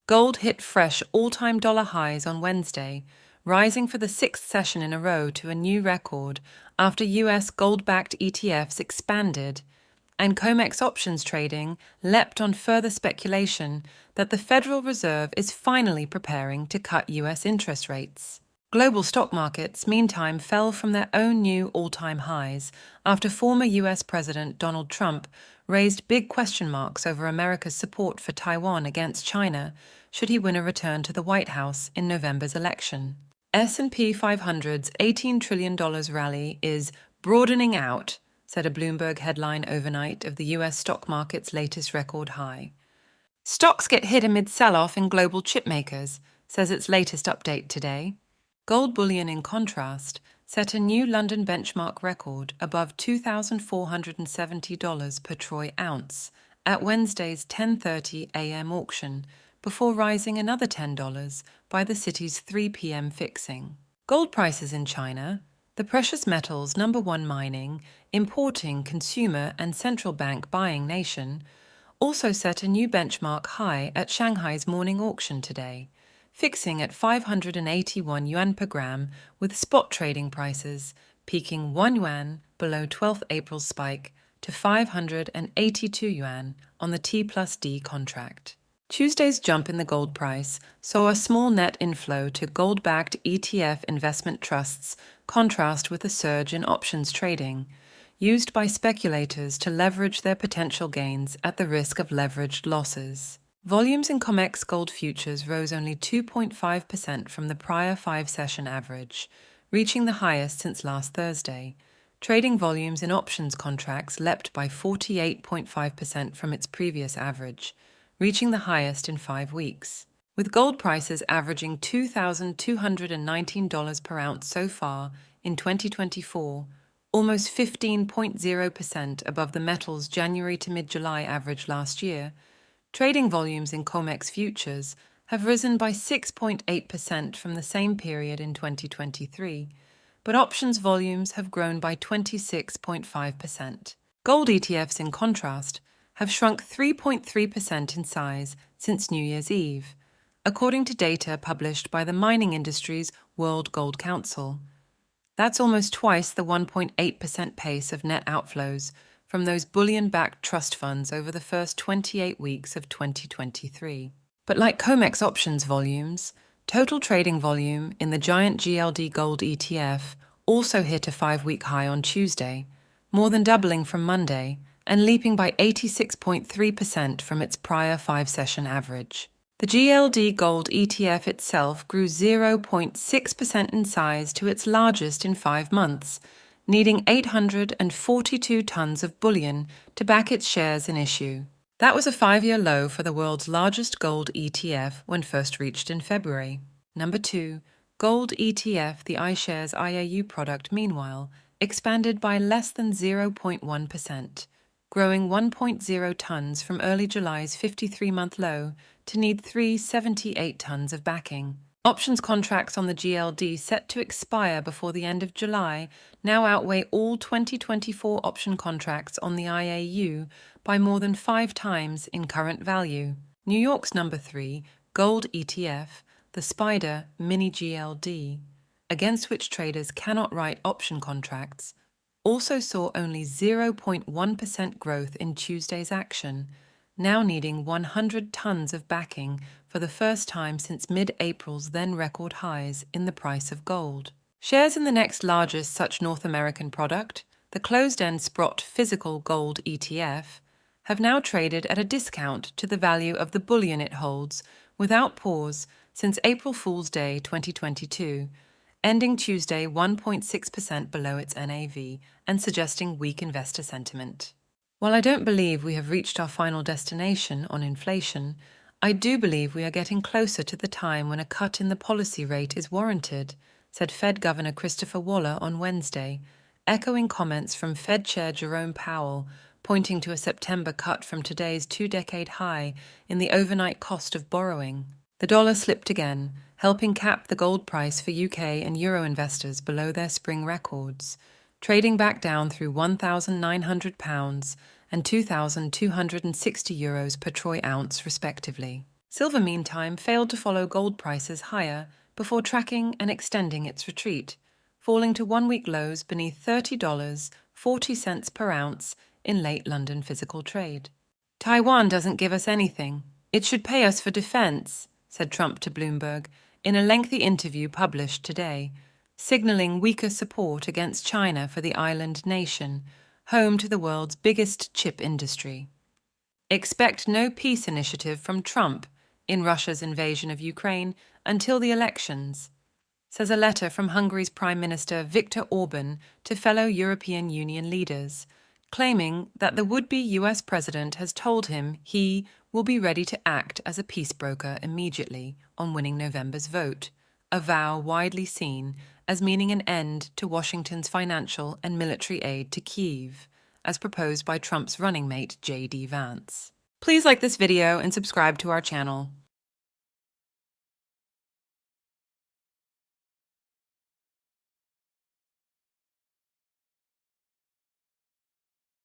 Gold hit fresh all-time dollar highs on Wednesday, rising for the sixth session in a row to a new record after US gold-backed ETFs expanded, and COMEX options trading leapt on further speculation that the Federal Reserve is finally preparing to cut US interest rates. Global stock markets, meantime, fell from their own new all-time highs after former US President Donald Trump raised big question marks over America's support for Taiwan against China should he win a return to the White House in November's election. S&P 500's $18 trillion rally is broadening out, said a Bloomberg headline overnight of the US stock market's latest record high. Stocks get hit amid sell-off in global chipmakers, says its latest update today. Gold bullion, in contrast, set a new London benchmark record above $2,470 per troy ounce at Wednesday's 10:30 a.m. auction, before rising another $10 by the city's 3 p.m. fixing. Gold prices in China, the precious metals' number one mining, importing, consumer and central bank buying nation, also set a new benchmark high at Shanghai's morning auction today, fixing at 581 yuan per gram, with spot trading prices peaking 1 yuan below 12th April's spike to 582 yuan on the T+D contract. Tuesday's jump in the gold price saw a small net inflow to gold-backed ETF investment trusts contrast with a surge in options trading, used by speculators to leverage their potential gains at the risk of leveraged losses. Volumes in COMEX gold futures rose only 2.5% from the prior five-session average, reaching the highest since last Thursday. Trading volumes in options contracts leapt by 48.5% from its previous average, reaching the highest in 5 weeks. With gold prices averaging $2,219 per ounce so far in 2024, almost 15.0% above the metal's January to mid-July average last year, trading volumes in COMEX futures have risen by 6.8% from the same period in 2023, but options volumes have grown by 26.5%. Gold ETFs, in contrast, have shrunk 3.3% in size since New Year's Eve, according to data published by the mining industry's World Gold Council. That's almost twice the 1.8% pace of net outflows from those bullion-backed trust funds over the first 28 weeks of 2023. But like COMEX options volumes, total trading volume in the giant GLD Gold ETF also hit a 5-week high on Tuesday, more than doubling from Monday and leaping by 86.3% from its prior 5-session average. The GLD Gold ETF itself grew 0.6% in size to its largest in 5 months, needing 842 tons of bullion to back its shares in issue. That was a 5-year low for the world's largest gold ETF when first reached in February. Number 2, gold ETF, the iShares IAU product, meanwhile, expanded by less than 0.1%, growing 1.0 tons from early July's 53-month low to need 378 tons of backing. Options contracts on the GLD set to expire before the end of July now outweigh all 2024 option contracts on the IAU by more than 5 times in current value. New York's number 3, gold ETF, the SPDR Mini GLD, against which traders cannot write option contracts, also saw only 0.1% growth in Tuesday's action, now needing 100 tons of backing for the first time since mid-April's then record highs in the price of gold. Shares in the next largest such North American product, the closed-end Sprott Physical Gold ETF, have now traded at a discount to the value of the bullion it holds without pause since April Fool's Day 2022, ending Tuesday 1.6% below its NAV and suggesting weak investor sentiment. While I don't believe we have reached our final destination on inflation, I do believe we are getting closer to the time when a cut in the policy rate is warranted, said Fed Governor Christopher Waller on Wednesday, echoing comments from Fed Chair Jerome Powell, pointing to a September cut from today's 2-decade high in the overnight cost of borrowing. The dollar slipped again, helping cap the gold price for UK and Euro investors below their spring records, trading back down through £1,900 and €2,260 per troy ounce, respectively. Silver, meantime, failed to follow gold prices higher before tracking and extending its retreat, falling to one-week lows beneath $30.40 per ounce in late London physical trade. "Taiwan doesn't give us anything. It should pay us for defense," said Trump to Bloomberg in a lengthy interview published today, signaling weaker support against China for the island nation, home to the world's biggest chip industry. Expect no peace initiative from Trump in Russia's invasion of Ukraine until the elections, says a letter from Hungary's Prime Minister Viktor Orban to fellow European Union leaders, claiming that the would-be US president has told him he will be ready to act as a peace broker immediately on winning November's vote, a vow widely seen as meaning an end to Washington's financial and military aid to Kyiv, as proposed by Trump's running mate J.D. Vance. Please like this video and subscribe to our channel.